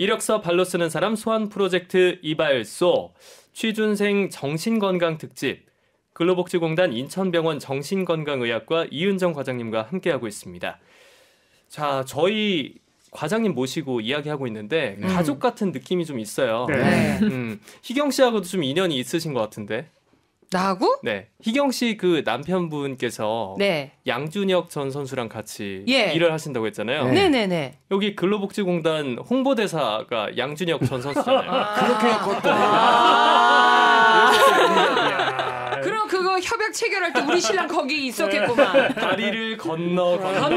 이력서 발로 쓰는 사람 소환 프로젝트 이발소, 취준생 정신건강 특집, 근로복지공단 인천병원 정신건강의학과 이은정 과장님과 함께하고 있습니다. 자, 저희 과장님 모시고 이야기하고 있는데 가족 같은 느낌이 좀 있어요. 네. 희경 씨하고도 좀 인연이 있으신 것 같은데. 나하고? 네. 희경 씨 그 남편분께서 네. 양준혁 전 선수랑 같이 예. 일을 하신다고 했잖아요. 네네네. 여기 근로복지공단 홍보대사가 양준혁 전 선수잖아요. 그렇게 했거든. 그럼 그거 협약 체결할 때 우리 신랑 거기 있었겠구만. 다리를 건너서.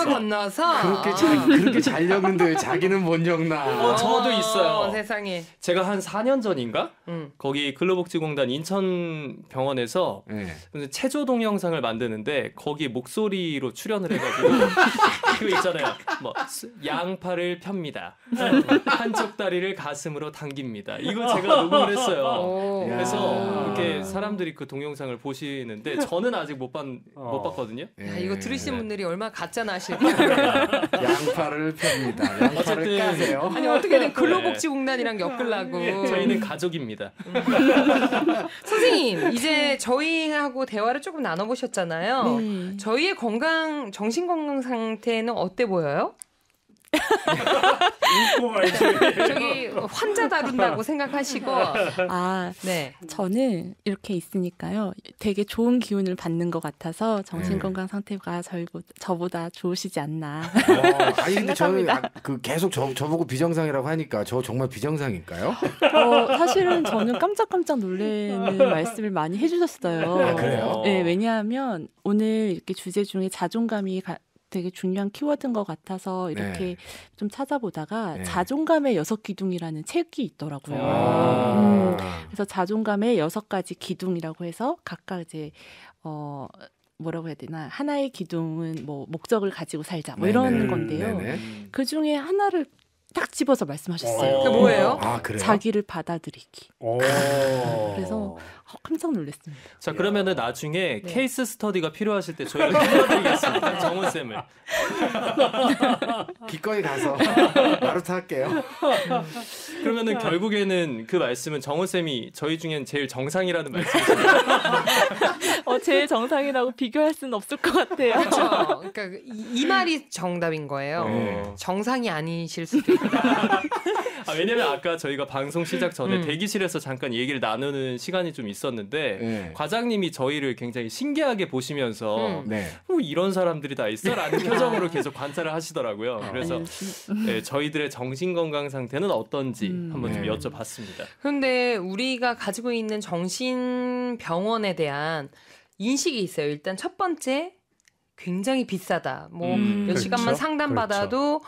건너서. 그렇게 잘 엮는데 자기는 못 엮나. 저도 있어요. 세상에. 제가 한 4년 전인가? 거기 근로복지공단 인천병원에서 네. 체조 동영상을 만드는데 거기 목소리로 출연을 해가지고 그 있잖아요. 뭐 양팔을 펴니다. 한쪽 다리를 가슴으로 당깁니다. 이거 제가 녹음을 했어요. 그래서 이렇게 사람들이 그 동영상을 보시는데 저는 아직 못 봤거든요. 야, 이거 들으신 분들이 얼마나 가짜나 하실까. 양팔을 펴니다. 양팔을 어쨌든 까세요. 아니 어떻게든 근로복지공단이랑 엮으려고. 저희는 가족입니다. 선생님 이제 저희하고 대화를 조금 나눠보셨잖아요. 네. 저희의 정신건강 상태는 어때 보여요? 저기 환자 다룬다고 생각하시고. 네. 저는 이렇게 있으니까요. 되게 좋은 기운을 받는 것 같아서 정신건강 상태가 저보다 좋으시지 않나. 아니 근데 저는 계속 저보고 비정상이라고 하니까 저 정말 비정상일까요? 사실은 저는 깜짝깜짝 놀라는 말씀을 많이 해주셨어요. 그래요? 네, 왜냐하면 오늘 이렇게 주제 중에 자존감이 되게 중요한 키워드인 것 같아서 이렇게 좀 찾아보다가 자존감의 6기둥이라는 책이 있더라고요. 그래서 자존감의 6가지 기둥이라고 해서 각각 이제 뭐라고 해야 되나, 하나의 기둥은 뭐 목적을 가지고 살자 뭐 이런 건데요. 그 중에 하나를 딱 집어서 말씀하셨어요. 그게 뭐예요? 그래요? 자기를 받아들이기. 그래서 깜짝 놀랐습니다. 자, 그러면은 나중에 케이스 스터디가 필요하실 때 저희가 도와드리겠습니다. 정원 쌤을. 기꺼이 가서 마루타 할게요. 그러면은 결국에는 그 말씀은 정원 쌤이 저희 중엔 제일 정상이라는 말씀이시죠? 제일 정상이라고 비교할 수는 없을 것 같아요. 그렇죠. 그러니까 이 말이 정답인 거예요. 정상이 아니실 수도 있다. 왜냐면 아까 저희가 방송 시작 전에 대기실에서 잠깐 얘기를 나누는 시간이 좀 있었는데 과장님이 저희를 굉장히 신기하게 보시면서 이런 사람들이 다 있어? 라는 표정으로 계속 관찰을 하시더라고요. 그래서 저희들의 정신건강 상태는 어떤지 한번 좀 여쭤봤습니다. 그런데 우리가 가지고 있는 정신병원에 대한 인식이 있어요. 일단 첫 번째, 굉장히 비싸다. 뭐 몇 시간만 상담받아도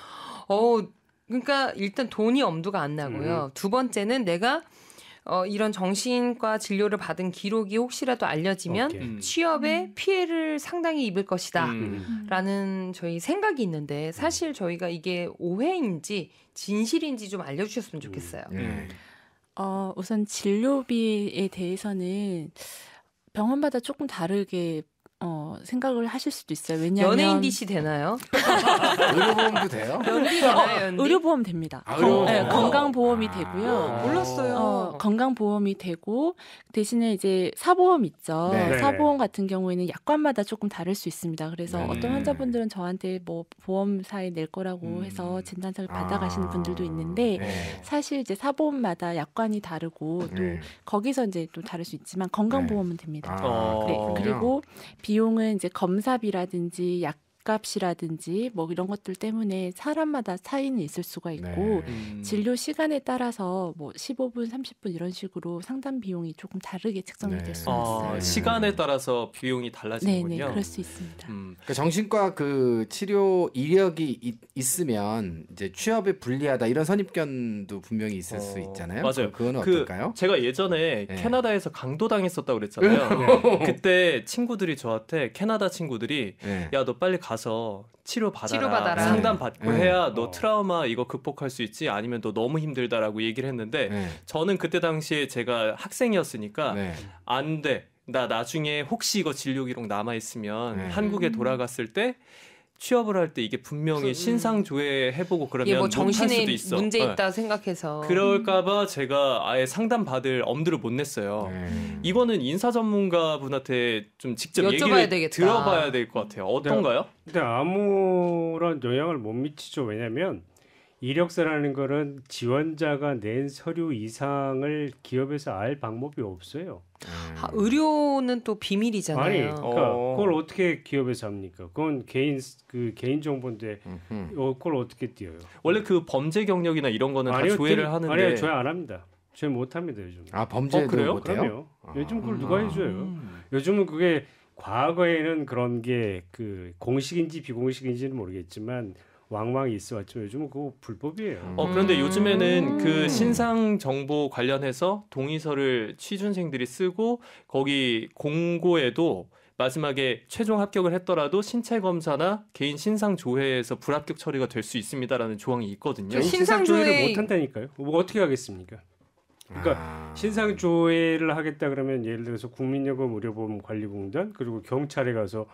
그러니까 일단 돈이 엄두가 안 나고요. 두 번째는 내가 이런 정신과 진료를 받은 기록이 혹시라도 알려지면 취업에 피해를 상당히 입을 것이다 라는 저희 생각이 있는데, 사실 저희가 이게 오해인지 진실인지 좀 알려주셨으면 좋겠어요. 우선 진료비에 대해서는 병원마다 조금 다르게 생각을 하실 수도 있어요. 왜냐하면 연예인 DC 되나요? 의료보험도 돼요? 연비 되나요? 연비? 의료보험 됩니다. 건강보험이 되고요. 몰랐어요. 건강보험이 되고, 대신에 이제 사보험 있죠. 사보험 같은 경우에는 약관마다 조금 다를 수 있습니다. 그래서 어떤 환자분들은 저한테 뭐 보험사에 낼 거라고 해서 진단서를 받아가시는 분들도 있는데, 사실 이제 사보험마다 약관이 다르고 또 거기서 이제 또 다를 수 있지만 건강보험은 됩니다. 그리고 비용은 이제 검사비라든지 약값이라든지 뭐 이런 것들 때문에 사람마다 차이는 있을 수가 있고 진료 시간에 따라서 뭐 15분, 30분 이런 식으로 상담 비용이 조금 다르게 책정이 될 수 있어요. 시간에 따라서 비용이 달라지는군요. 네네, 그럴 수 있습니다. 그러니까 정신과 그 치료 이력이 있으면 이제 취업에 불리하다 이런 선입견도 분명히 있을 수 있잖아요. 맞아요. 그거는 어떨까요? 제가 예전에 캐나다에서 강도당했었다고 그랬잖아요. 그때 친구들이 저한테, 캐나다 친구들이 야, 너 빨리 가서 치료받아라. 상담 받고 해야 너 트라우마 이거 극복할 수 있지, 아니면 너 너무 힘들다라고 얘기를 했는데 저는 그때 당시에 제가 학생이었으니까 안 돼. 나 나중에 혹시 이거 진료 기록 남아있으면 한국에 돌아갔을 때 취업을 할 때 이게 분명히 신상 조회해보고 그러면 뭐 정신에 못할 수도 있어. 문제 있다 생각해서 그럴까봐 제가 아예 상담 받을 엄두를 못 냈어요. 이거는 인사 전문가분한테 좀 직접 얘기를 되겠다. 들어봐야 될 것 같아요. 어떤가요? 근데 아무런 영향을 못 미치죠. 왜냐하면 이력서라는 거는 지원자가 낸 서류 이상을 기업에서 알 방법이 없어요. 의료는 또 비밀이잖아요. 아니, 그러니까 그걸 어떻게 기업에서 합니까? 그건 개인 정보인데 그걸 어떻게 띄어요? 원래 그 범죄 경력이나 이런 거는 다 조회를 하는데 아니요, 조회 안 합니다. 조회 못 합니다 요즘. 범죄도 그래요? 못해요? 요즘 그걸 누가 해줘요? 요즘은 그게 과거에는 그런 게 그 공식인지 비공식인지는 모르겠지만 왕왕 있어왔지만 요즘은 그거 불법이에요. 그런데 요즘에는 그 신상 정보 관련해서 동의서를 취준생들이 쓰고 거기 공고에도 마지막에 최종 합격을 했더라도 신체 검사나 개인 신상 조회에서 불합격 처리가 될 수 있습니다라는 조항이 있거든요. 신상 조회를 못 한다니까요. 뭐 어떻게 하겠습니까? 그러니까 신상 조회를 하겠다 그러면 예를 들어서 국민연금 의료보험 관리공단 그리고 경찰에 가서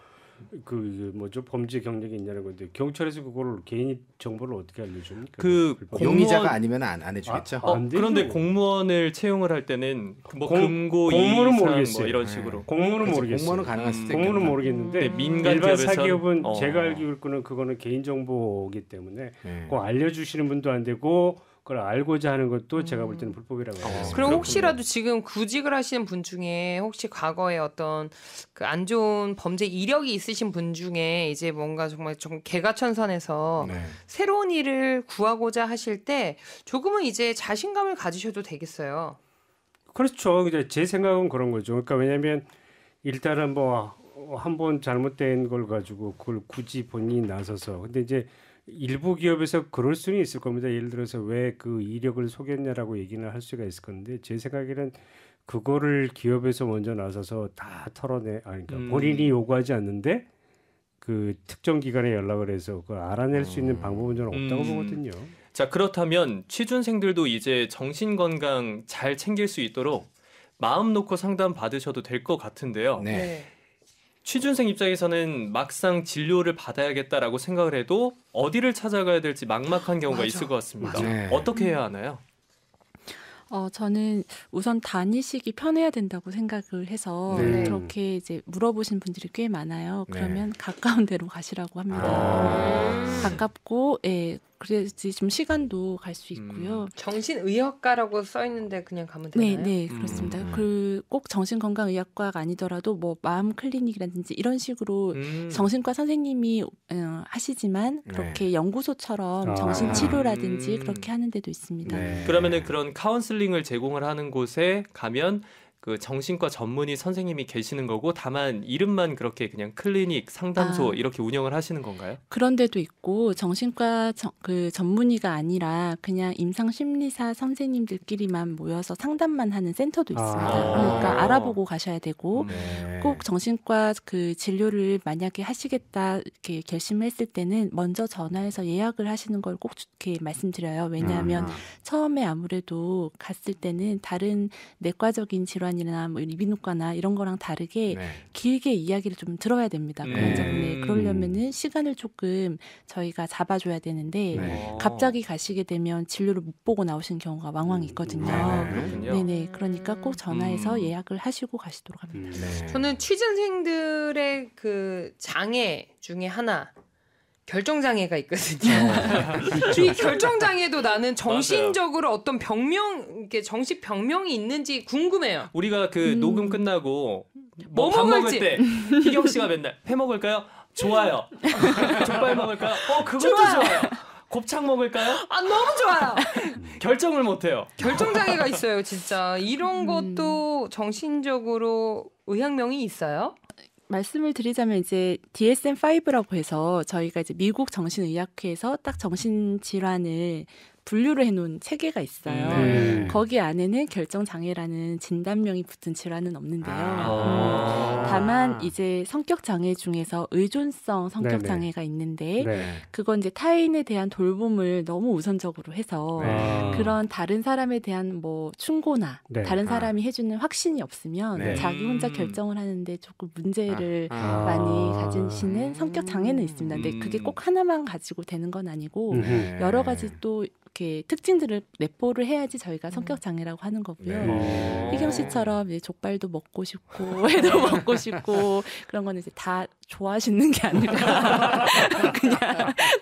그 뭐죠 범죄 경력이 있냐는 건데 경찰에서 그걸 개인 정보를 어떻게 알려줍니까? 그 용의자가 아니면 안 해주겠죠. 그런데 공무원을 채용을 할 때는 뭐 금고 공무원은 이상 모르겠어요. 뭐 이런 식으로. 공무원은 모르겠어요. 공무원은 가능할 수도 공무원은 있겠다. 모르겠는데 민간 일반 기업에선, 사기업은 제가 알기로는 그거는 개인 정보이기 때문에 그거 알려주시는 분도 안 되고. 그걸 알고자 하는 것도 제가 볼 때는 불법이라고 해요. 그럼 혹시라도 지금 구직을 하시는 분 중에 혹시 과거에 어떤 그 안 좋은 범죄 이력이 있으신 분 중에 이제 뭔가 정말 좀 개가천선해서 새로운 일을 구하고자 하실 때 조금은 이제 자신감을 가지셔도 되겠어요. 그렇죠. 제 생각은 그런 거죠. 그러니까 왜냐하면 일단은 뭐 한 번 잘못된 걸 가지고 그걸 굳이 본인이 나서서 근데 이제 일부 기업에서 그럴 수는 있을 겁니다. 예를 들어서 왜 그 이력을 속였냐라고 얘기는 할 수가 있을 건데 제 생각에는 그거를 기업에서 먼저 나서서 다 그러니까 본인이 요구하지 않는데 그 특정 기관에 연락을 해서 그걸 알아낼 수 있는 방법은 저는 없다고 보거든요. 자, 그렇다면 취준생들도 이제 정신건강 잘 챙길 수 있도록 마음 놓고 상담 받으셔도 될 것 같은데요. 네. 취준생 입장에서는 막상 진료를 받아야겠다라고 생각을 해도 어디를 찾아가야 될지 막막한 경우가 있을 것 같습니다. 어떻게 해야 하나요? 저는 우선 다니시기 편해야 된다고 생각을 해서 그렇게 이제 물어보신 분들이 꽤 많아요. 그러면 가까운 데로 가시라고 합니다. 가깝고, 그래야지 좀 시간도 갈 수 있고요. 정신의학과라고 써 있는데 그냥 가면 되나요? 네, 그렇습니다. 꼭 정신건강의학과가 아니더라도 뭐 마음 클리닉이라든지 이런 식으로 정신과 선생님이 하시지만 그렇게 연구소처럼 정신치료라든지 그렇게 하는 데도 있습니다. 그러면은 그런 카운슬링을 제공을 하는 곳에 가면 그 정신과 전문의 선생님이 계시는 거고 다만 이름만 그렇게 그냥 클리닉, 상담소 이렇게 운영을 하시는 건가요? 그런 데도 있고 정신과 그 전문의가 아니라 그냥 임상심리사 선생님들끼리만 모여서 상담만 하는 센터도 있습니다. 그러니까 알아보고 가셔야 되고 꼭 정신과 그 진료를 만약에 하시겠다 이렇게 결심했을 때는 먼저 전화해서 예약을 하시는 걸 꼭 이렇게 말씀드려요. 왜냐하면 처음에 아무래도 갔을 때는 다른 내과적인 질환 이나 뭐 이비인후과나 이런 거랑 다르게 길게 이야기를 좀 들어야 됩니다. 그러려면은 시간을 조금 저희가 잡아줘야 되는데 갑자기 가시게 되면 진료를 못 보고 나오시는 경우가 왕왕 있거든요. 그러니까 꼭 전화해서 예약을 하시고 가시도록 합니다. 저는 취준생들의 그 장애 중에 하나 결정장애가 있거든요. 이 결정장애도 나는 정신적으로 어떤 정식 병명이 있는지 궁금해요. 우리가 그 녹음 끝나고 뭐 밥 먹을 때 희경 씨가 맨날 회 먹을까요? 좋아요. 족발 먹을까요? 그것도 좋아요. 곱창 먹을까요? 너무 좋아요. 결정을 못해요. 결정장애가 있어요, 진짜. 이런 것도 정신적으로 의학명이 있어요? 말씀을 드리자면 이제 DSM-5라고 해서 저희가 이제 미국 정신의학회에서 딱 정신질환을 분류를 해놓은 체계가 있어요. 거기 안에는 결정장애라는 진단명이 붙은 질환은 없는데요. 다만 이제 성격장애 중에서 의존성 성격장애가 있는데 그건 이제 타인에 대한 돌봄을 너무 우선적으로 해서 그런 다른 사람에 대한 뭐 충고나 다른 사람이 해주는 확신이 없으면 자기 혼자 결정을 하는데 조금 문제를 많이 가지시는 성격장애는 있습니다. 근데 그게 꼭 하나만 가지고 되는 건 아니고 여러 가지 또 이렇게 특징들을 내포를 해야지 저희가 성격 장애라고 하는 거고요. 희경 씨처럼 이제 족발도 먹고 싶고 회도 먹고 싶고 그런 거는 이제 다 좋아하시는 게 아닐까. 그냥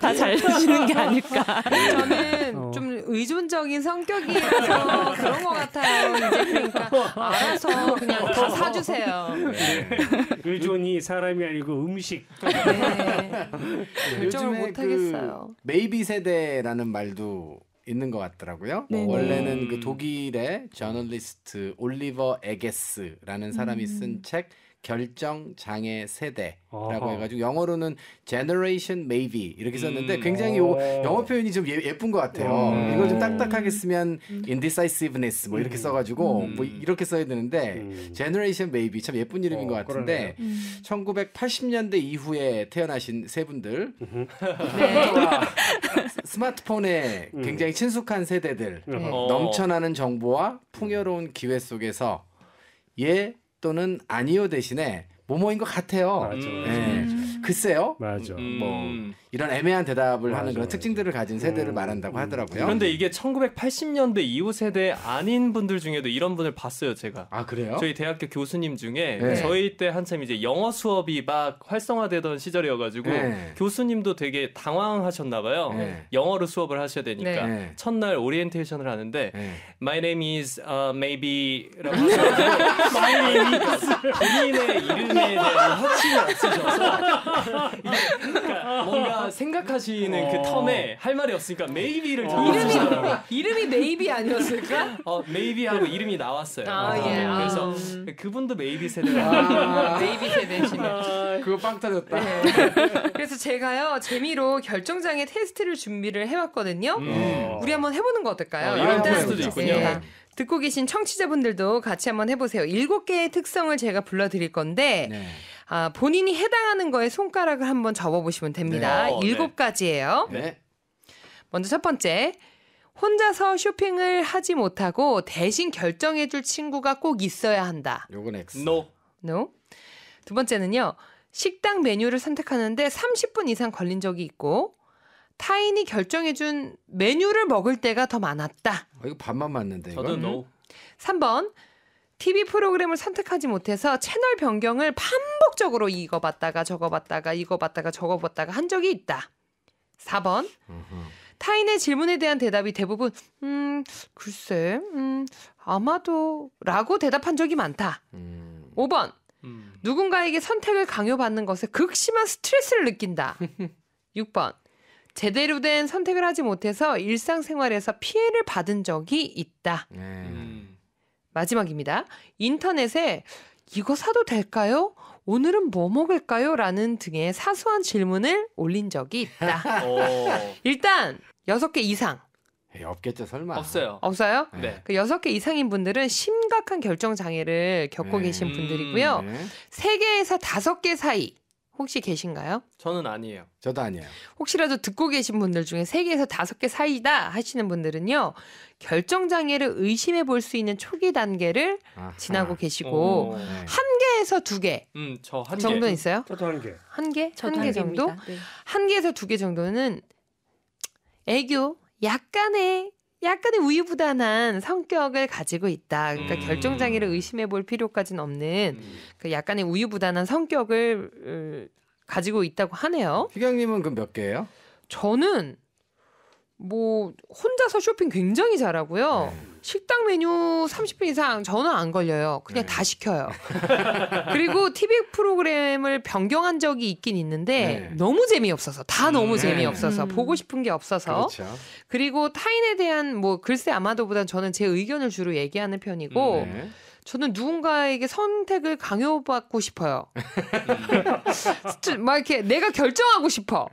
다 잘 드시는 게 아닐까. 저는 좀 의존적인 성격이라서 그런 것 같아요. 이제 그러니까 알아서 그냥 다 사주세요. 의존이 사람이 아니고 음식. 결정을 못 하겠어요. 메이비 세대라는 말도 있는 것 같더라고요. 원래는 그 독일의 저널리스트 올리버 에게스라는 사람이 쓴 책 결정 장애 세대라고 해가지고 영어로는 Generation Maybe 이렇게 썼는데 굉장히 영어 표현이 좀 예쁜 것 같아요. 이걸 좀 딱딱하게 쓰면 Indecisiveness 뭐 이렇게 써가지고 뭐 이렇게 써야 되는데 Generation Maybe 참 예쁜 이름인 것 같은데 1980년대 이후에 태어나신 세 분들 스마트폰에 굉장히 친숙한 세대들 넘쳐나는 정보와 풍요로운 기회 속에서 또는 아니요 대신에 뭐뭐인 것 같아요. 글쎄요. 맞아. 뭐 이런 애매한 대답을 하는 그런 특징들을 가진 세대를 말한다고 하더라고요. 그런데 이게 1980년대 이후 세대 아닌 분들 중에도 이런 분을 봤어요, 제가. 아, 그래요? 저희 대학교 교수님 중에 저희 때 한참 이제 영어 수업이 막 활성화되던 시절이어가지고 교수님도 되게 당황하셨나 봐요. 영어로 수업을 하셔야 되니까. 첫날 오리엔테이션을 하는데 My name is maybe라고 하셔가지고 My name is 본인의 이름에 대한 확신이 없으셔서 그러니까 뭔가 생각하시는 그 텀에 할 말이 없으니까 maybe를 던져주시더라고요. 이름이 maybe 아니었을까? maybe하고 이름이 나왔어요. 그래서 그분도 maybe 세대라. maybe 세대시네. 그거 빵 터졌다. 그래서 제가요 재미로 결정장애 테스트를 준비를 해왔거든요. 우리 한번 해보는 거 어떨까요? 이런 테스트도 있군요. 듣고 계신 청취자분들도 같이 한번 해보세요. 7개의 특성을 제가 불러드릴 건데 본인이 해당하는 거에 손가락을 한번 접어보시면 됩니다. 7가지예요. 먼저 첫 번째, 혼자서 쇼핑을 하지 못하고 대신 결정해줄 친구가 꼭 있어야 한다. 요건 X. No. 두 번째는요, 식당 메뉴를 선택하는데 30분 이상 걸린 적이 있고 타인이 결정해준 메뉴를 먹을 때가 더 많았다. 이거 반만 맞는데. 저도 No. 3번, TV 프로그램을 선택하지 못해서 채널 변경을 반복적으로 이거 봤다가 저거 봤다가 이거 봤다가 저거 봤다가 한 적이 있다. 4번, 타인의 질문에 대한 대답이 대부분 글쎄, 아마도 라고 대답한 적이 많다. 5번, 누군가에게 선택을 강요받는 것에 극심한 스트레스를 느낀다. 6번, 제대로 된 선택을 하지 못해서 일상생활에서 피해를 받은 적이 있다. 마지막입니다. 인터넷에 이거 사도 될까요? 오늘은 뭐 먹을까요? 라는 등의 사소한 질문을 올린 적이 있다. 일단 6개 이상. 없겠죠, 설마. 없어요? 네. 그 6개 이상인 분들은 심각한 결정 장애를 겪고 계신 분들이고요. 3개에서 5개 사이 혹시 계신가요? 저는 아니에요. 저도 아니에요. 혹시라도 듣고 계신 분들 중에 3개에서 5개 사이다 하시는 분들은요. 결정장애를 의심해 볼 수 있는 초기 단계를 지나고 계시고 1개에서 2개 저 1개 정도는 있어요? 저도 1개. 1개? 1개 정도? 네. 1개에서 2개 정도는 애교, 약간의 우유부단한 성격을 가지고 있다. 그러니까 결정장애를 의심해 볼 필요까지는 없는 그 약간의 우유부단한 성격을 가지고 있다고 하네요. 희경님은 그럼 몇 개예요? 저는 뭐 혼자서 쇼핑 굉장히 잘하고요. 식당 메뉴 30분 이상 저는 안 걸려요. 그냥 다 시켜요. 그리고 TV 프로그램을 변경한 적이 있긴 있는데 너무 재미없어서 너무 재미없어서 보고 싶은 게 없어서 그렇죠. 그리고 타인에 대한 뭐 글쎄 아마도보단 저는 제 의견을 주로 얘기하는 편이고 저는 누군가에게 선택을 강요받고 싶어요. 막 이렇게 내가 결정하고 싶어.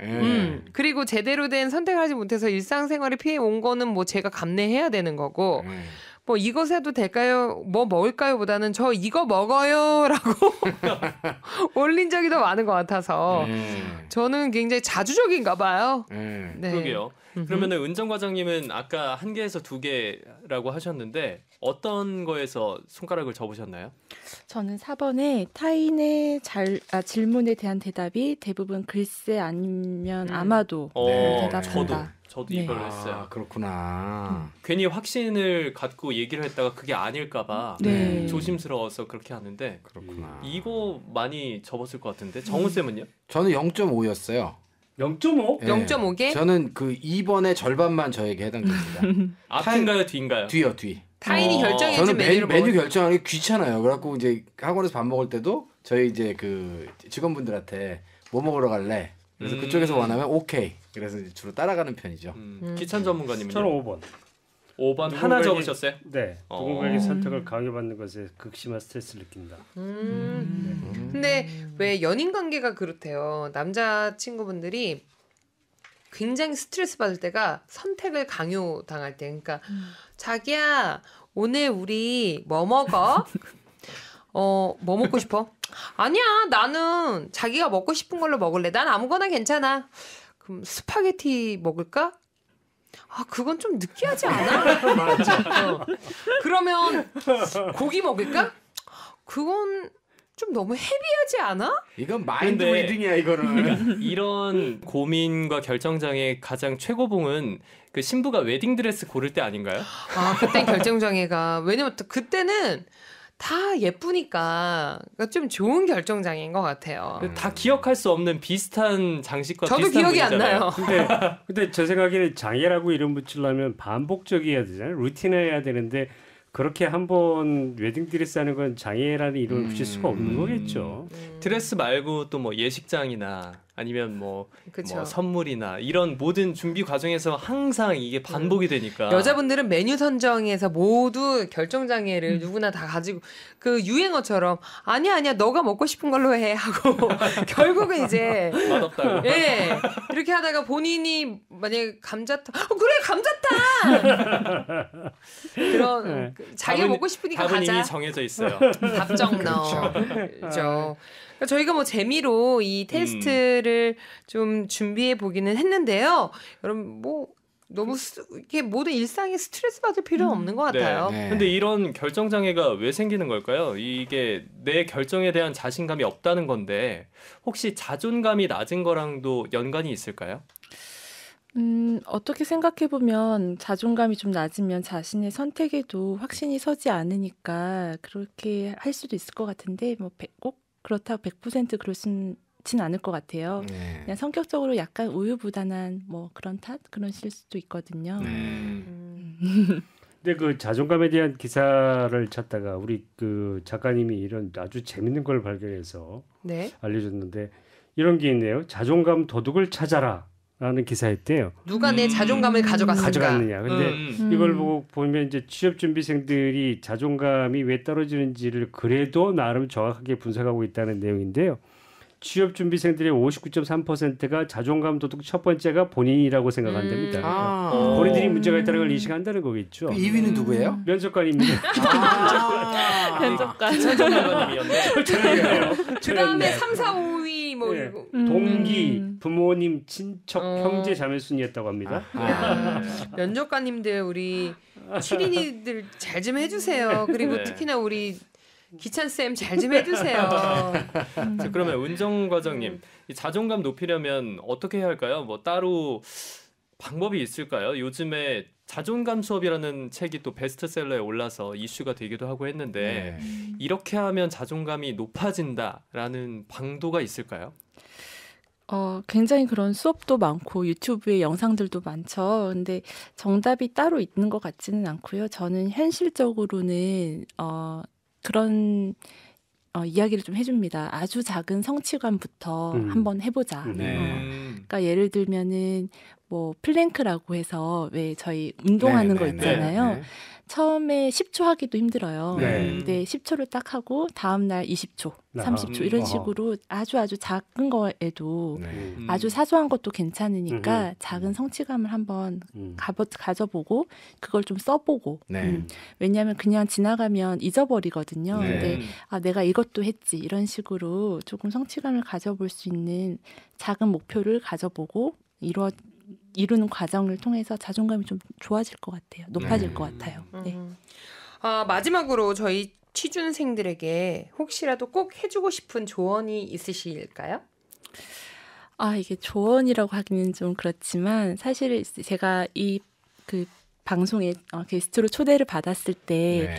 그리고 제대로 된 선택을 하지 못해서 일상생활에 피해 온 거는 뭐 제가 감내해야 되는 거고 뭐 이것 해도 될까요? 뭐 먹을까요? 보다는 저 이거 먹어요라고 올린 적이 더 많은 것 같아서 저는 굉장히 자주적인가 봐요. 네. 그러게요. 그러면은 은정 과장님은 아까 1개에서 2개라고 하셨는데 어떤 거에서 손가락을 접으셨나요? 저는 4번에 타인의 질문에 대한 대답이 대부분 글쎄 아니면 아마도 대답한다. 저도 이걸 했어요. 그렇구나. 괜히 확신을 갖고 얘기를 했다가 그게 아닐까봐 조심스러워서 그렇게 하는데 그렇구나. 이거 많이 접었을 것 같은데 정우 쌤은요? 저는 0.5였어요. 0.5? 0.5개? 저는 그 2번의 절반만 저에게 해당됩니다. 앞인가요, 뒤인가요? 뒤요. 타인이 결정해준 저는 메뉴를 메뉴 결정하기 귀찮아요. 그래갖고 이제 학원에서 밥 먹을 때도 저희 이제 그 직원분들한테 뭐 먹으러 갈래? 그래서 그쪽에서 원하면 오케이. 그래서 이제 주로 따라가는 편이죠. 기찬 전문가님은요? 저는 5번. 5번 하나 적으셨어요? 네. 누군가에게 선택을 강요받는 것에 극심한 스트레스를 느낀다. 근데 왜 연인 관계가 그렇대요. 남자 친구분들이 굉장히 스트레스 받을 때가 선택을 강요당할 때. 그러니까 자기야 오늘 우리 뭐 먹어? 뭐 먹고 싶어? 아니야 나는 자기가 먹고 싶은 걸로 먹을래. 난 아무거나 괜찮아. 그럼 스파게티 먹을까? 아 그건 좀 느끼하지 않아? 맞아. 그러면 고기 먹을까? 그건 좀 너무 헤비하지 않아? 이건 마인드 리딩이야 이거는. 이런 고민과 결정장애 가장 최고봉은 그 신부가 웨딩드레스 고를 때 아닌가요? 아 그땐 결정장애가 왜냐면 그때는 다 예쁘니까 좀 좋은 결정장애인 것 같아요. 다 기억할 수 없는 비슷한 장식과 저도 비슷한 기억이 분이잖아요. 안 나요. 근데 제 생각에는 장애라고 이름 붙이려면 반복적이어야 되잖아요. 루틴화해야 되는데 그렇게 한번 웨딩드레스 하는 건 장애라는 이름을 붙일 수가 없는 거겠죠. 드레스 말고 또 뭐 예식장이나 아니면 뭐 선물이나 이런 모든 준비 과정에서 항상 이게 반복이 되니까 여자분들은 메뉴 선정에서 모두 결정장애를 누구나 다 가지고 그 유행어처럼 아니야 너가 먹고 싶은 걸로 해 하고 결국은 이제 맛없다고 예 이렇게 하다가 본인이 만약에 감자탕 그래 감자탕 그런 자기가 먹고 싶으니까 답은 가자 이미 정해져 있어요. 답정 넣어 그렇죠. 그러니까 저희가 뭐 재미로 이 테스트를 좀 준비해 보기는 했는데요. 여러분 뭐 너무 이렇게 모든 일상에 스트레스 받을 필요는 없는 것 같아요. 네. 근데 이런 결정 장애가 왜 생기는 걸까요? 이게 내 결정에 대한 자신감이 없다는 건데 혹시 자존감이 낮은 거랑도 연관이 있을까요? 어떻게 생각해 보면 자존감이 좀 낮으면 자신의 선택에도 확신이 서지 않으니까 그렇게 할 수도 있을 것 같은데 뭐 꼭 그렇다고 100% 그렇진 않을 것 같아요. 그냥 성격적으로 약간 우유부단한 뭐 그런 그러실 수도 있거든요. 근데 그 자존감에 대한 기사를 찾다가 우리 그 작가님이 이런 아주 재밌는 걸 발견해서 알려줬는데 이런 게 있네요. 자존감 도둑을 찾아라라는 기사였대요. 누가 내 자존감을 가져갔느냐. 근데 이걸 보고 보면 이제 취업 준비생들이 자존감이 왜 떨어지는지를 그래도 나름 정확하게 분석하고 있다는 내용인데요. 취업 준비생들의 59.3%가 자존감 도둑 첫 번째가 본인이라고 생각한답니다. 본인들이 문제가 있다는 걸 인식한다는 거겠죠. 2위는 누구예요? 면접관입니다. 면접관. 그다음에 3, 4, 5위 뭐 이거. 동기, 부모님, 친척, 형제, 자매 순이었다고 합니다. 면접관님들 우리 7인이들 잘 좀 해주세요. 그리고 특히나 우리 기찬 쌤 잘 좀 해주세요. 그러면 은정 과장님, 이 자존감 높이려면 어떻게 해야 할까요? 뭐 따로 방법이 있을까요? 요즘에 자존감 수업이라는 책이 또 베스트셀러에 올라서 이슈가 되기도 하고 했는데 이렇게 하면 자존감이 높아진다라는 방도가 있을까요? 굉장히 그런 수업도 많고 유튜브에 영상들도 많죠. 근데 정답이 따로 있는 것 같지는 않고요. 저는 현실적으로는 그런 이야기를 좀 해줍니다. 아주 작은 성취감부터 한번 해보자. 그러니까 예를 들면은 뭐 플랭크라고 해서 왜 저희 운동하는 거 있잖아요. 처음에 10초 하기도 힘들어요. 근데 10초를 딱 하고 다음 날 20초, 30초 이런 식으로 아주 작은 거에도 아주 사소한 것도 괜찮으니까 작은 성취감을 한번 가져보고 그걸 좀 써보고 왜냐하면 그냥 지나가면 잊어버리거든요. 근데 내가 이것도 했지 이런 식으로 조금 성취감을 가져볼 수 있는 작은 목표를 가져보고 이루는 과정을 통해서 자존감이 좀 좋아질 것 같아요. 높아질 것 같아요. 네. 마지막으로 저희 취준생들에게 혹시라도 꼭 해주고 싶은 조언이 있으실까요? 이게 조언이라고 하기는 좀 그렇지만 사실 제가 그 방송에 게스트로 초대를 받았을 때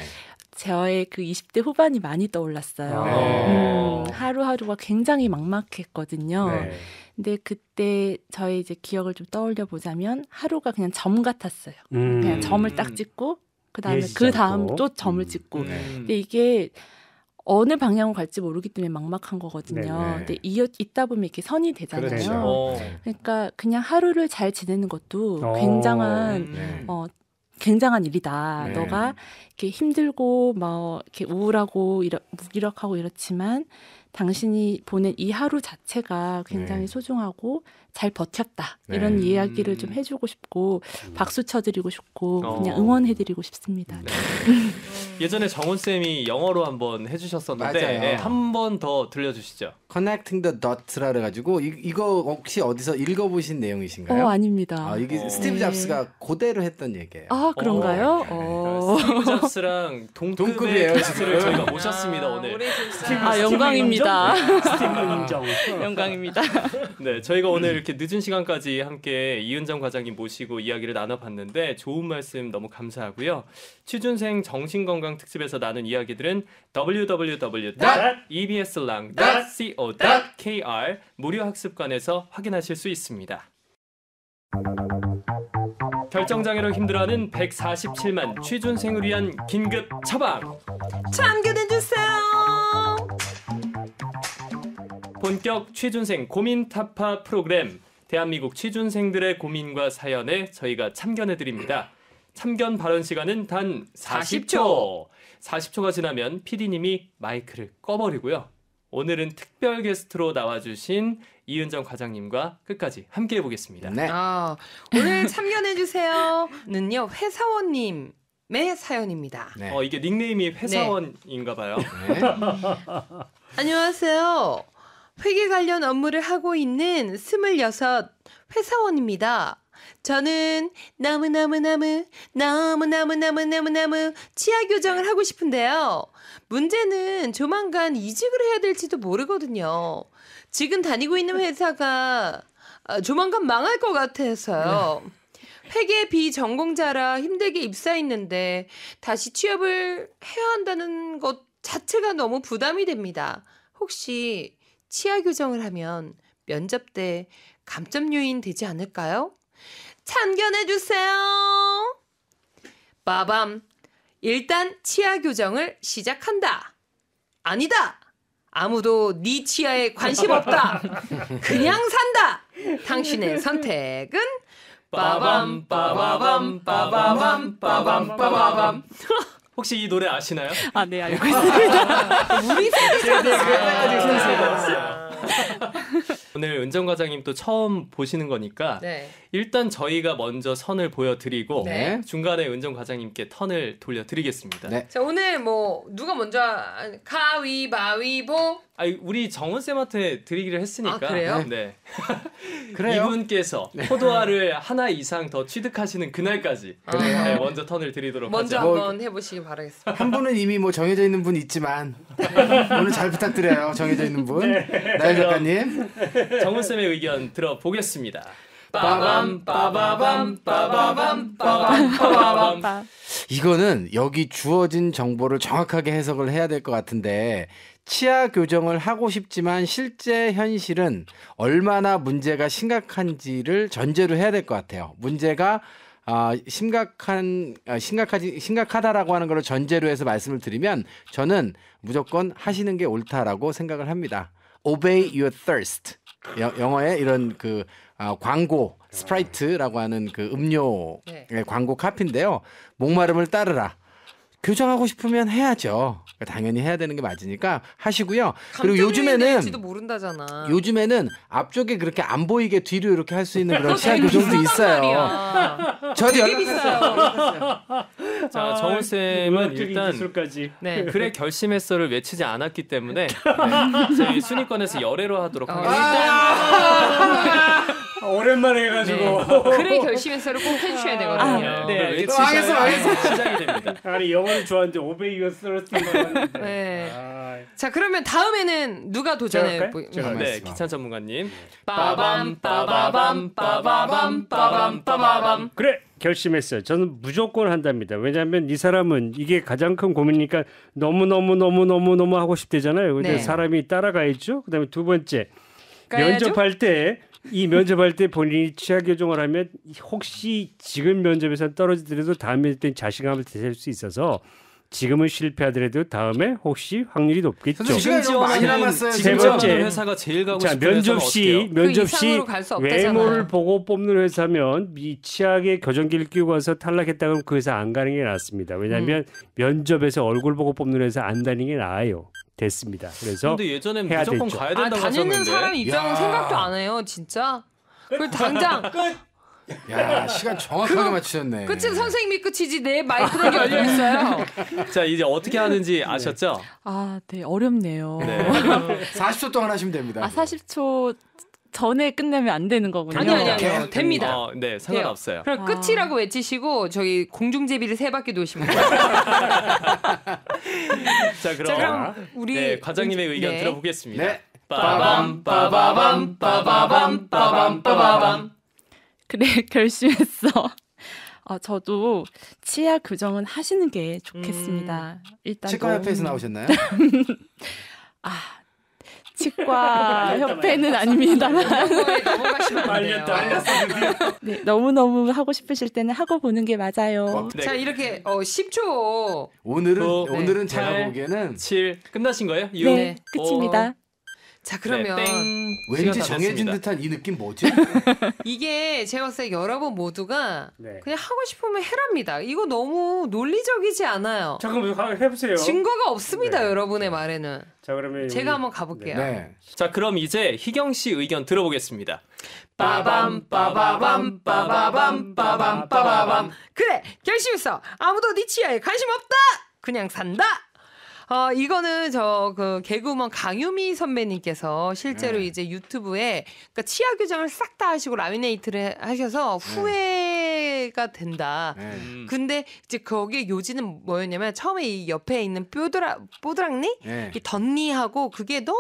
저의 그 20대 후반이 많이 떠올랐어요. 하루하루가 굉장히 막막했거든요. 근데 그때 저의 이제 기억을 좀 떠올려 보자면 하루가 그냥 점 같았어요. 그냥 점을 딱 찍고 그다음에 그 다음 또 점을 찍고. 근데 이게 어느 방향으로 갈지 모르기 때문에 막막한 거거든요. 근데 있다 보면 이렇게 선이 되잖아요. 그렇죠. 그러니까 그냥 하루를 잘 지내는 것도 굉장한 일이다. 너가 이렇게 힘들고 이렇게 우울하고 무기력하고 이렇지만 당신이 보낸 이 하루 자체가 굉장히 소중하고 잘 버텼다. 이런 이야기를 좀 해주고 싶고 박수 쳐드리고 싶고 그냥 응원해드리고 싶습니다. 예전에 정훈쌤이 영어로 한번 해주셨었는데 한 번 더 들려주시죠. Connecting the Dots라 그래가지고 이거 혹시 어디서 읽어보신 내용이신가요? 아닙니다. 이게 스티브 잡스가 그대로 했던 얘기예요. 그런가요? 스티브 잡스랑 동급의 게스트를 저희가 모셨습니다 오늘. 영광입니다. 스티브 인정. 영광입니다. 네, 저희가 오늘 이렇게 늦은 시간까지 함께 이은정 과장님 모시고 이야기를 나눠봤는데 좋은 말씀 너무 감사하고요. 취준생 정신건강 특집에서 나눈 이야기들은 www.ebslang.co.kr 무료 학습관에서 확인하실 수 있습니다. 결정장애로 힘들어하는 147만 취준생을 위한 긴급 처방 참견해주세요. 본격 취준생 고민 타파 프로그램 대한민국 취준생들의 고민과 사연에 저희가 참견해드립니다. 참견 발언 시간은 단 40초. 40초가 지나면 PD님이 마이크를 꺼버리고요. 오늘은 특별 게스트로 나와주신 이은정 과장님과 끝까지 함께 해보겠습니다. 네. 오늘 참견해주세요는요 회사원님의 사연입니다. 네. 이게 닉네임이 회사원인가 봐요. 네. 안녕하세요. 회계 관련 업무를 하고 있는 26 회사원입니다. 저는 너무너무 치아 교정을 하고 싶은데요. 문제는 조만간 이직을 해야 될지도 모르거든요. 지금 다니고 있는 회사가 조만간 망할 것 같아서요. 회계 비전공자라 힘들게 입사했는데 다시 취업을 해야 한다는 것 자체가 너무 부담이 됩니다. 혹시 치아 교정을 하면 면접 때 감점 요인 되지 않을까요? 참견해주세요. 빠밤. 일단 치아 교정을 시작한다. 아니다. 아무도 네 치아에 관심 없다. 그냥 산다. 당신의 선택은 빠밤 빠바밤 빠바밤 빠밤 빠바밤. 혹시 이 노래 아시나요? 네, 알고 있습니다. 우리 오늘 은정 과장님 또 처음 보시는 거니까 일단 저희가 먼저 선을 보여드리고 중간에 은정 과장님께 턴을 돌려드리겠습니다. 네. 자, 오늘 뭐 누가 먼저 가위바위보? 우리 정훈 쌤한테 드리기를 했으니까. 그래요? 네. 그래요? 이분께서 포도알을 하나 이상 더 취득하시는 그날까지 먼저 턴을 드리도록 먼저 하죠. 한번 해보시기 바라겠습니다. 한 분은 이미 정해져 있는 분 있지만 오늘 잘 부탁드려요. 정해져 있는 분. 나연 작가님. 정훈 쌤의 의견 들어보겠습니다. 빠밤 빠바밤 빠바밤 빠밤 빠바밤. 이거는 여기 주어진 정보를 정확하게 해석을 해야 될 것 같은데 치아 교정을 하고 싶지만 실제 현실은 얼마나 문제가 심각한지를 전제로 해야 될 것 같아요. 문제가 심각하다라고 하는 걸 전제로 해서 말씀을 드리면 저는 무조건 하시는 게 옳다라고 생각을 합니다. Obey your thirst. 영어에 이런 광고 스프라이트라고 하는 그 음료 광고 카피인데요. 목마름을 따르라. 교정하고 싶으면 해야죠. 당연히 해야 되는 게 맞으니까 하시고요. 그리고 요즘에는 앞쪽에 그렇게 안 보이게 뒤로 이렇게 할 수 있는 그런 치아 교정도 있어요. 저도 되게 비싸요. 자, 정훈 쌤은 일단 그래 결심했어를 외치지 않았기 때문에 저희 순위권에서 열애로 하도록 하겠습니다. 오랜만에 해가지고 그래 결심했어를 꼭 해주셔야 되거든요. 네, 알겠어. 시작이 됩니다. 아니 영어를 좋아하는데 500이었어. 네. 자 그러면 다음에는 누가 도전해? 네, 기찬 전문가님. 빠밤 빠바밤 빠바밤 빠밤 빠바밤. 그래 결심했어요. 저는 무조건 한답니다. 왜냐하면 이 사람은 이게 가장 큰 고민이니까 너무 하고 싶대잖아요. 근데 사람이 따라가야죠. 그다음에 두 번째 면접할 때. 면접할 때 본인이 치아 교정을 하면 혹시 지금 면접에서 떨어지더라도 다음에 때 자신감을 되찾을 수 있어서 지금은 실패하더라도 다음에 혹시 확률이 높겠죠. 시간이 좀 많이 남았어요. 세 번째 회사가 제일 가고 싶은 면접 시 외모를 없다잖아. 보고 뽑는 회사면 이 치아의 교정기를 끼고 와서 탈락했다 그러면 그 회사 안 가는 게 낫습니다. 왜냐하면 면접에서 얼굴 보고 뽑는 회사 안 다니는 게 나아요. 됐습니다. 그래서 근데 예전엔 무조건 됐죠. 가야 된다고 하셨는데. 다니는 사람 입장은 생각도 안 해요, 진짜. 그 당장 야 시간 정확하게 맞추셨네. 끝은 선생님이 끝이지 내 마이크는 열려 있어요. 자 이제 어떻게 하는지 아셨죠? 네 어렵네요. 네. 40초 동안 하시면 됩니다. 40초 전에 끝내면 안 되는 거군요. 아니요. 됩니다. 네, 상관없어요. 그럼 끝이라고 외치시고 저기 공중제비를 3바퀴 도시면 돼요. 자, 그럼 우리 과장님의 의견 들어보겠습니다. 네. 빠밤 빠바밤 빠바밤 빠밤 빠바밤. 그래 결심했어. 저도 치아 교정은 하시는 게 좋겠습니다. 일단 치과협회에서 나오셨나요? 치과 협회는 아닙니다만 넘어가시면 안 돼요. 네, 너무너무 하고 싶으실 때는 하고 보는 게 맞아요. 자 이렇게 10초. 오늘은 제가 보기에는 7 끝나신 거예요? 6, 네, 끝입니다. 자 그러면 왠지 정해진 듯한 이 느낌 뭐지? 이게 제가 봤을 때 여러분 모두가 그냥 하고 싶으면 해랍니다. 이거 너무 논리적이지 않아요. 잠깐만 해보세요. 증거가 없습니다. 여러분의 말에는. 자 그러면 제가 한번 가볼게요. 자 그럼 이제 희경 씨 의견 들어보겠습니다. 빠밤 빠바밤 빠바밤 빠밤 빠바밤. 그래 결심했어. 아무도 네 치아에 관심 없다. 그냥 산다. 이거는 그 개그우먼 강유미 선배님께서 실제로 이제 유튜브에 그러니까 치아 교정을 싹 다 하시고 라미네이트를 하셔서 후회가 된다. 근데 이제 거기에 요지는 뭐였냐면 처음에 이 옆에 있는 뽀드랑니 이 덧니하고 그게 너무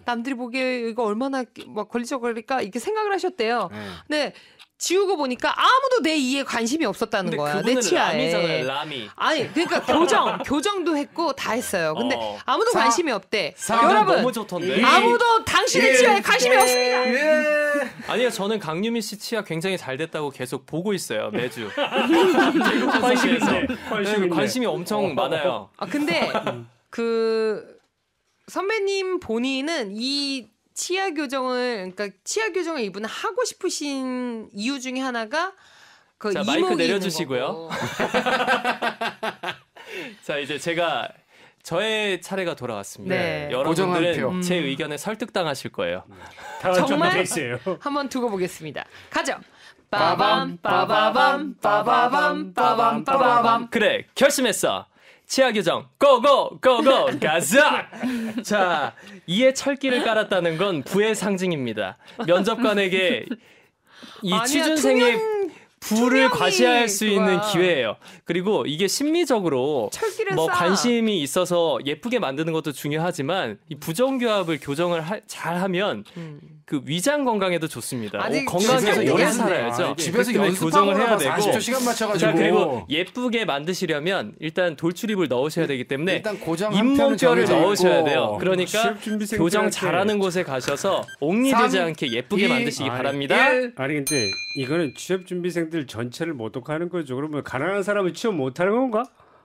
남들이 보기에 이거 얼마나 막 걸리적거릴까 이렇게 생각을 하셨대요. 근데 지우고 보니까 아무도 내 이에 관심이 없었다는 거야. 내 치아에. 라미잖아요, 라미. 아니, 그러니까 교정도 했고 다 했어요. 근데 아무도 관심이 없대. 여러분, 너무 좋던데. 아무도 당신의 치아에 관심이 없습니다. 아니요, 저는 강유미 씨 치아 굉장히 잘 됐다고 계속 보고 있어요, 매주. 관심이 엄청 많아요. 근데 그 선배님 본인은 이 치아 교정을 이분은 하고 싶으신 이유 중에 하나가 자, 마이크 내려주시고요. 자, 이제 저의 차례가 돌아왔습니다. 여러분들은 제 의견에 설득당하실 거예요. 정말 한번 두고 보겠습니다. 가죠. 빠밤 빠바밤 빠바밤 빠밤 빠바밤. 그래 결심했어. 치아 교정 고고 가자. 자, 이에 철기를 깔았다는 건 부의 상징입니다. 면접관에게 이 취준생의 부를 과시할 수 있는 기회예요. 그리고 이게 심리적으로 관심이 있어서 예쁘게 만드는 것도 중요하지만 이 부정교합을 교정을 잘하면 그 위장 건강에도 좋습니다. 건강해서 오래 살아야죠. 집에서 교정을 해야 되고 40초 시간 맞춰가지고. 자, 그리고 예쁘게 만드시려면 일단 돌출입을 넣으셔야 되기 때문에 일단 고정 잇몸뼈를 넣으셔야 돼요. 그러니까 교정 잘하는 곳에 가셔서 옥리되지 않게 예쁘게 만드시기 바랍니다. 아니 근데 이거는 취업준비생들 전체를 모독하는 거죠. 그러면 가난한 사람은 취업 못하는 건가?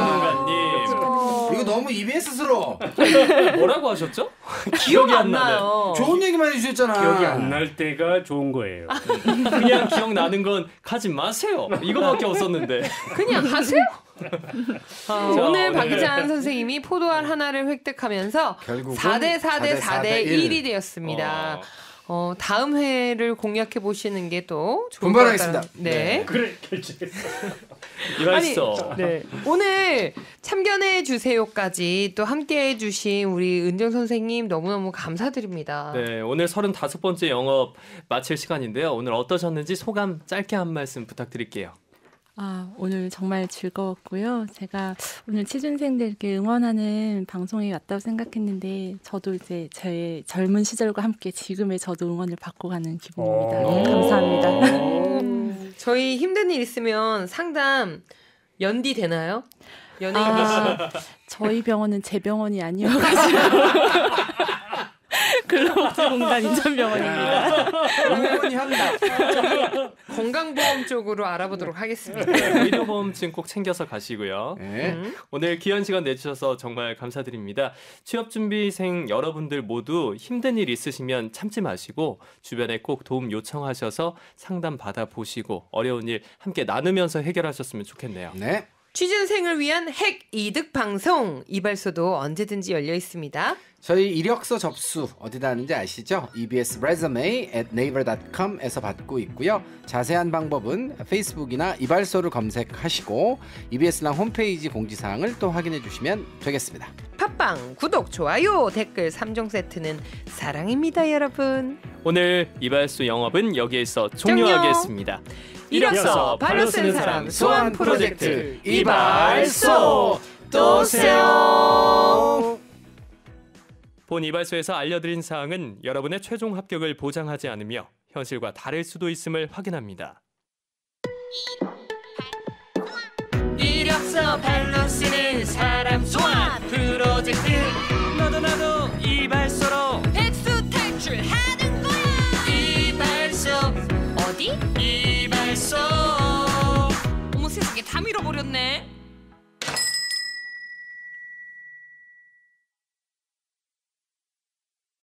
전문가님. 이거 너무 EBS스러워. 뭐라고 하셨죠? 기억이 안 나요. 좋은 얘기만 해주셨잖아. 기억이 안 날 때가 좋은 거예요. 그냥 기억나는 건 가지 마세요. 이거밖에 없었는데. 그냥 하세요. 오늘 박희찬 선생님이 포도알 하나를 획득하면서 4대 1이 되었습니다. 다음 회를 공략해 보시는 게 또 좋을 것 같아요. 네. 그래, 결정했어. 이발소. 네. 오늘 참견해 주세요까지 또 함께 해주신 우리 은정 선생님 너무너무 감사드립니다. 네, 오늘 35번째 영업 마칠 시간인데요. 오늘 어떠셨는지 소감 짧게 한 말씀 부탁드릴게요. 오늘 정말 즐거웠고요. 제가 오늘 취준생들께 응원하는 방송에 왔다고 생각했는데 저도 이제 제 젊은 시절과 함께 지금의 저도 응원을 받고 가는 기분입니다. 감사합니다. 저희 힘든 일 있으면 상담 연디 되나요? 연예인 계시면? 저희 병원은 제 병원이 아니어가지고 근로복지공단 인천병원입니다. 응원이 한다. 건강보험 쪽으로 알아보도록 하겠습니다. 네, 의료보험증 꼭 챙겨서 가시고요. 네. 오늘 귀한 시간 내주셔서 정말 감사드립니다. 취업준비생 여러분들 모두 힘든 일 있으시면 참지 마시고 주변에 꼭 도움 요청하셔서 상담 받아보시고 어려운 일 함께 나누면서 해결하셨으면 좋겠네요. 네. 취준생을 위한 핵 이득 방송 이발소도 언제든지 열려 있습니다. 저희 이력서 접수 어디다 하는지 아시죠? EBS resume at naver.com에서 받고 있고요. 자세한 방법은 페이스북이나 이발소를 검색하시고 EBS랑 홈페이지 공지사항을 또 확인해 주시면 되겠습니다. 팟빵 구독 좋아요 댓글 3종 세트는 사랑입니다 여러분. 오늘 이발소 영업은 여기에서 종료하겠습니다. 이력서 발로 쓰는 사람 소환 프로젝트 이발소 또 오세요. 본 이발소에서 알려드린 사항은 여러분의 최종 합격을 보장하지 않으며 현실과 다를 수도 있음을 확인합니다. 이력서 발로 쓰는 사람 소환 프로젝트 나도 이발소로 백수 탈출하는 거야. 이발소 어디? 이발소. 어머 세상에 다 밀어버렸네.